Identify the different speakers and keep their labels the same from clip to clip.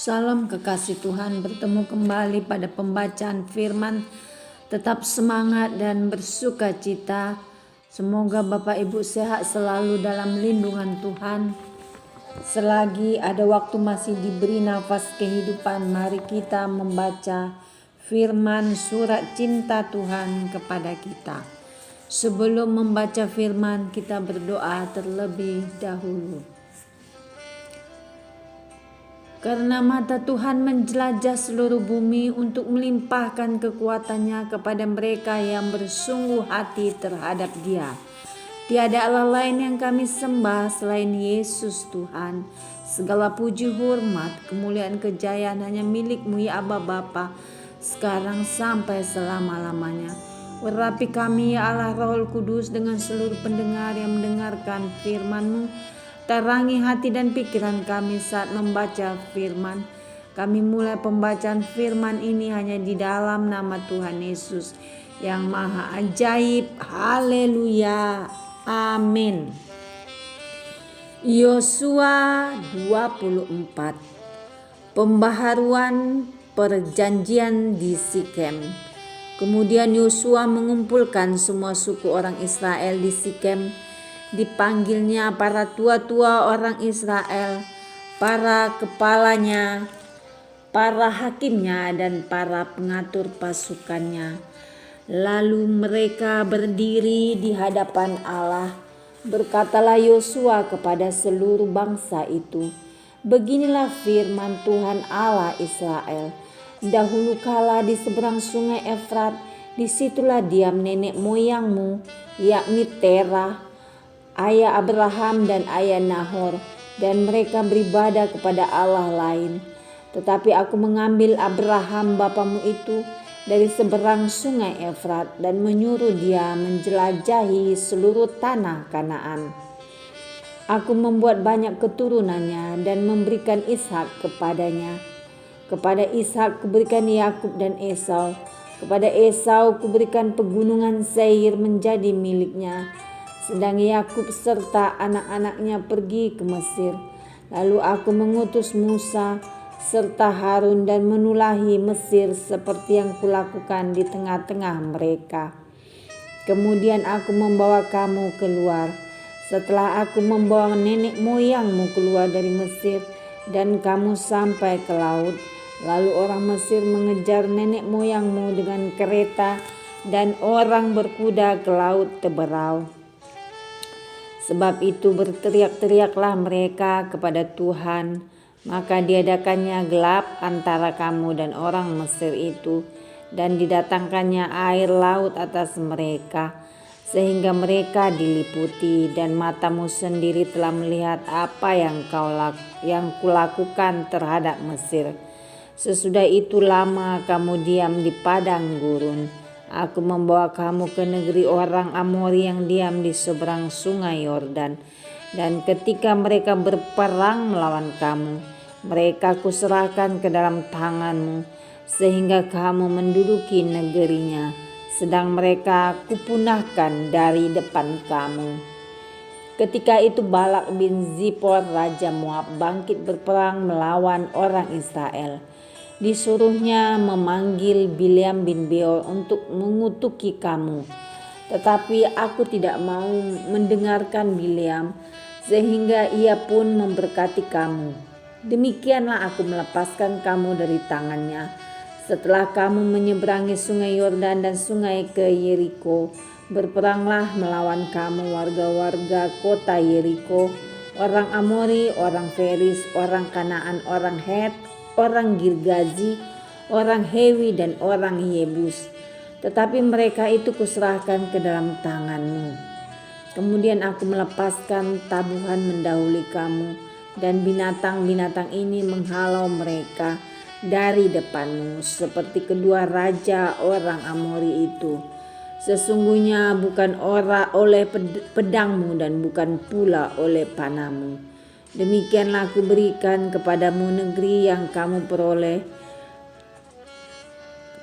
Speaker 1: Salam kekasih Tuhan, bertemu kembali pada pembacaan firman. Tetap semangat dan bersuka cita. Semoga Bapak Ibu sehat selalu dalam lindungan Tuhan. Selagi ada waktu masih diberi nafas kehidupan, mari kita membaca firman surat cinta Tuhan kepada kita. Sebelum membaca firman, kita berdoa terlebih dahulu. Karena mata Tuhan menjelajah seluruh bumi untuk melimpahkan kekuatannya kepada mereka yang bersungguh hati terhadap Dia. Tiada Allah lain yang kami sembah selain Yesus Tuhan. Segala puji, hormat, kemuliaan, kejayaan hanya milik-Mu ya Aba Bapa, sekarang sampai selama-lamanya. Urapi kami ya Allah Roh Kudus dengan seluruh pendengar yang mendengarkan firman-Mu. Terangi hati dan pikiran kami saat membaca firman. Kami mulai pembacaan firman ini hanya di dalam nama Tuhan Yesus yang maha ajaib. Haleluya. Amin. Yosua 24. Pembaharuan perjanjian di Sikem. Kemudian Yosua mengumpulkan semua suku orang Israel di Sikem. Dipanggilnya para tua-tua orang Israel, para kepalanya, para hakimnya, dan para pengatur pasukannya. Lalu mereka berdiri di hadapan Allah. Berkatalah Yosua kepada seluruh bangsa itu, "Beginilah firman Tuhan Allah Israel. Dahulu kala di seberang sungai Efrat, disitulah diam nenek moyangmu, yakni Terah, ayah Abraham dan ayah Nahor, dan mereka beribadah kepada Allah lain. Tetapi aku mengambil Abraham bapamu itu dari seberang sungai Efrat dan menyuruh dia menjelajahi seluruh tanah Kanaan. Aku membuat banyak keturunannya dan memberikan Ishak kepadanya. Kepada Ishak kuberikan Yakub dan Esau. Kepada Esau kuberikan pegunungan Seir menjadi miliknya. Sedang Yakub serta anak-anaknya pergi ke Mesir. Lalu aku mengutus Musa serta Harun dan menulahi Mesir seperti yang kulakukan di tengah-tengah mereka. Kemudian aku membawa kamu keluar. Setelah aku membawa nenek moyangmu keluar dari Mesir dan kamu sampai ke laut, lalu orang Mesir mengejar nenek moyangmu dengan kereta dan orang berkuda ke laut teberau. Sebab itu berteriak-teriaklah mereka kepada Tuhan, maka diadakannya gelap antara kamu dan orang Mesir itu, dan didatangkannya air laut atas mereka, sehingga mereka diliputi, dan matamu sendiri telah melihat apa yang kulakukan terhadap Mesir. Sesudah itu lama kamu diam di padang gurun. Aku membawa kamu ke negeri orang Amori yang diam di seberang sungai Yordan. Dan ketika mereka berperang melawan kamu, mereka kuserahkan ke dalam tanganmu, sehingga kamu menduduki negerinya. Sedang mereka kupunahkan dari depan kamu. Ketika itu Balak bin Zippor raja Moab bangkit berperang melawan orang Israel. Disuruhnya memanggil Bileam bin Beor untuk mengutuki kamu. Tetapi aku tidak mau mendengarkan Bileam, sehingga ia pun memberkati kamu. Demikianlah aku melepaskan kamu dari tangannya. Setelah kamu menyeberangi sungai Yordan dan sungai ke Yeriko, berperanglah melawan kamu warga-warga kota Yeriko, orang Amori, orang Feris, orang Kanaan, orang Het, orang Girgazi, orang Hewi, dan orang Yebus. Tetapi mereka itu kuserahkan ke dalam tanganmu. Kemudian aku melepaskan tabuhan mendahului kamu, dan binatang-binatang ini menghalau mereka dari depanmu, seperti kedua raja orang Amori itu. Sesungguhnya bukan oleh pedangmu dan bukan pula oleh panahmu. Demikianlah aku berikan kepadamu negeri yang kamu peroleh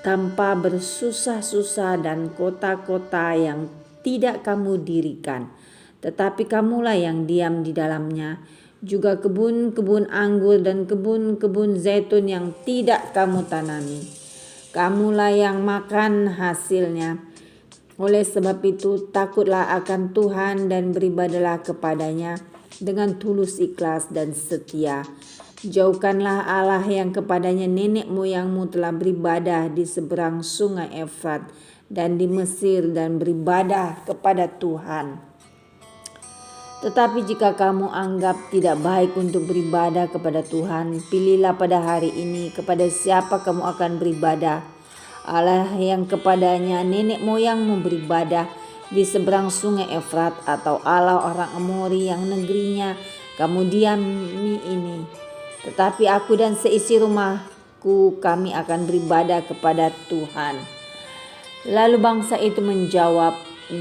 Speaker 1: tanpa bersusah-susah dan kota-kota yang tidak kamu dirikan. Tetapi kamulah yang diam di dalamnya. juga kebun-kebun anggur dan kebun-kebun zaitun yang tidak kamu tanami. Kamulah yang makan hasilnya. Oleh sebab itu, takutlah akan Tuhan dan beribadalah kepadanya dengan tulus ikhlas dan setia. Jauhkanlah Allah yang kepadanya nenek moyangmu telah beribadah di seberang sungai Efrat dan di Mesir dan beribadah kepada Tuhan. Tetapi jika kamu anggap tidak baik untuk beribadah kepada Tuhan, pilihlah pada hari ini kepada siapa kamu akan beribadah. Allah yang kepadanya nenek moyangmu beribadah di seberang sungai Efrat, atau Allah orang Amori yang negerinya kamu diami ini. Tetapi aku dan seisi rumahku, kami akan beribadah kepada Tuhan. Lalu bangsa itu menjawab,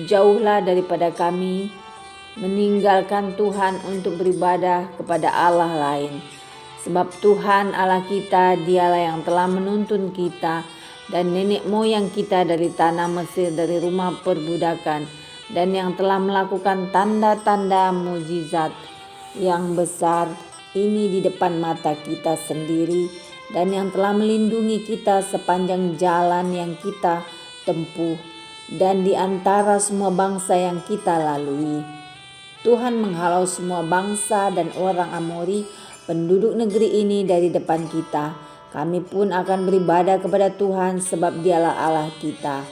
Speaker 1: jauhlah daripada kami, meninggalkan Tuhan untuk beribadah kepada Allah lain. Sebab Tuhan Allah kita, dialah yang telah menuntun kita dan nenek moyang kita dari tanah Mesir, dari rumah perbudakan, dan yang telah melakukan tanda-tanda mujizat yang besar ini di depan mata kita sendiri, dan yang telah melindungi kita sepanjang jalan yang kita tempuh dan di antara semua bangsa yang kita lalui. Tuhan menghalau semua bangsa dan orang Amori, penduduk negeri ini, dari depan kita. Kami pun akan beribadah kepada Tuhan, sebab dialah Allah kita.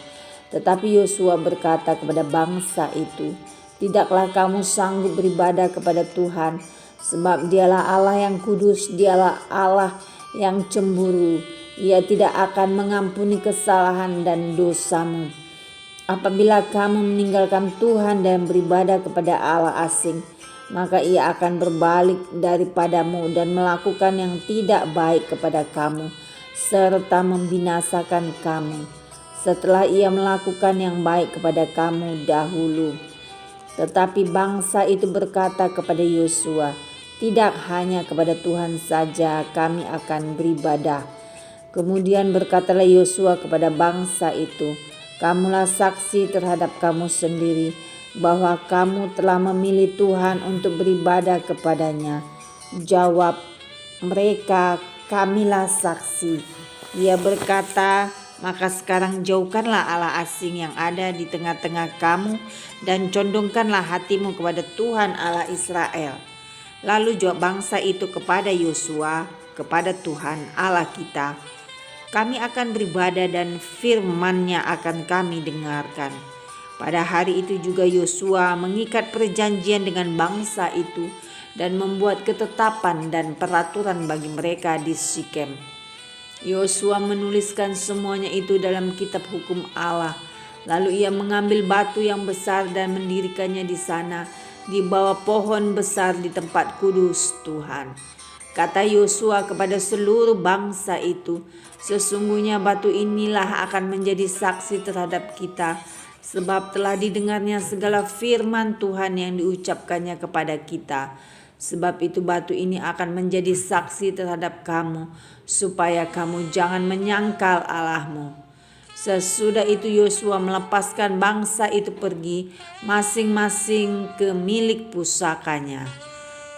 Speaker 1: Tetapi Yosua berkata kepada bangsa itu, tidaklah kamu sanggup beribadah kepada Tuhan, sebab dialah Allah yang kudus, dialah Allah yang cemburu. Ia tidak akan mengampuni kesalahan dan dosamu. Apabila kamu meninggalkan Tuhan dan beribadah kepada Allah asing, maka ia akan berbalik daripadamu dan melakukan yang tidak baik kepada kamu, serta membinasakan kamu, setelah ia melakukan yang baik kepada kamu dahulu. Tetapi bangsa itu berkata kepada Yosua, tidak hanya kepada Tuhan saja kami akan beribadah. Kemudian berkatalah Yosua kepada bangsa itu, kamulah saksi terhadap kamu sendiri bahwa kamu telah memilih Tuhan untuk beribadah kepadanya. Jawab mereka, kamilah saksi. Ia berkata, maka sekarang jauhkanlah Allah asing yang ada di tengah-tengah kamu dan condongkanlah hatimu kepada Tuhan Allah Israel. Lalu jawab bangsa itu kepada Yosua, kepada Tuhan Allah kita, kami akan beribadah dan firman-Nya akan kami dengarkan. Pada hari itu juga Yosua mengikat perjanjian dengan bangsa itu dan membuat ketetapan dan peraturan bagi mereka di Sikem. Yosua menuliskan semuanya itu dalam kitab hukum Allah. Lalu ia mengambil batu yang besar dan mendirikannya di sana, di bawah pohon besar di tempat kudus Tuhan. Kata Yosua kepada seluruh bangsa itu, sesungguhnya batu inilah akan menjadi saksi terhadap kita, sebab telah didengarnya segala firman Tuhan yang diucapkannya kepada kita. Sebab itu batu ini akan menjadi saksi terhadap kamu, supaya kamu jangan menyangkal Allahmu. Sesudah itu Yosua melepaskan bangsa itu pergi masing-masing ke milik pusakanya.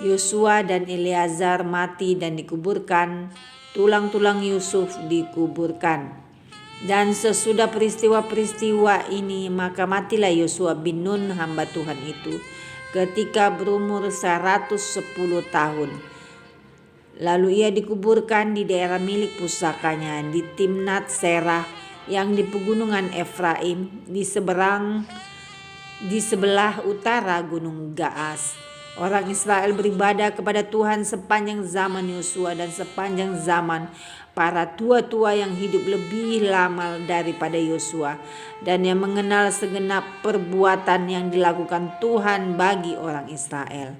Speaker 1: Yosua dan Eleazar mati dan dikuburkan, tulang-tulang Yusuf dikuburkan. Dan sesudah peristiwa-peristiwa ini, maka matilah Yosua bin Nun hamba Tuhan itu ketika berumur 110 tahun. Lalu ia dikuburkan di daerah milik pusakanya di Timnat Serah yang di pegunungan Efraim di sebelah utara gunung Gaas. Orang Israel beribadah kepada Tuhan sepanjang zaman Yosua dan sepanjang zaman para tua-tua yang hidup lebih lama daripada Yosua, dan yang mengenal segenap perbuatan yang dilakukan Tuhan bagi orang Israel.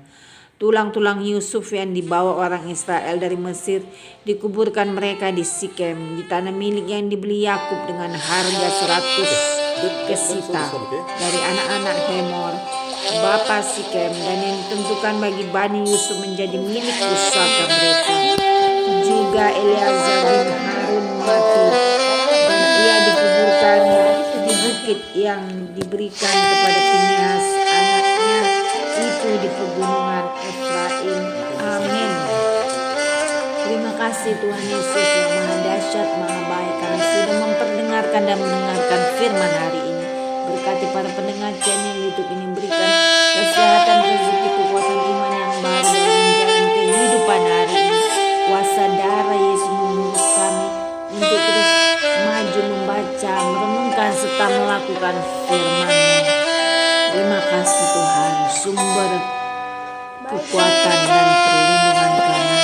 Speaker 1: Tulang-tulang Yusuf yang dibawa orang Israel dari Mesir dikuburkan mereka di Sikem, di tanah milik yang dibeli Yakub dengan harga 100 kesita dari anak-anak Hemor, bapa Sikem, dan yang ditentukan bagi Bani Yusuf menjadi milik pusaka mereka. Juga Eleazar bin Harun mati, dan ia dikuburkan di bukit yang diberikan kepada Finehas anaknya itu di pegunungan Efraim. Amin. Terima kasih Tuhan Yesus yang maha dahsyat, maha baik. Kami sudah memperdengarkan dan mendengarkan firman hari ini. Berkati para pendengar channel YouTube ini, berikan kesehatan, rezeki, kekuatan iman yang baru dalam menjalani kehidupan hari ini. Kuasa darah Yesus membungkus kami untuk terus maju membaca, merenungkan serta melakukan firman-Mu. Terima kasih Tuhan, sumber kekuatan dan perlindungan kami.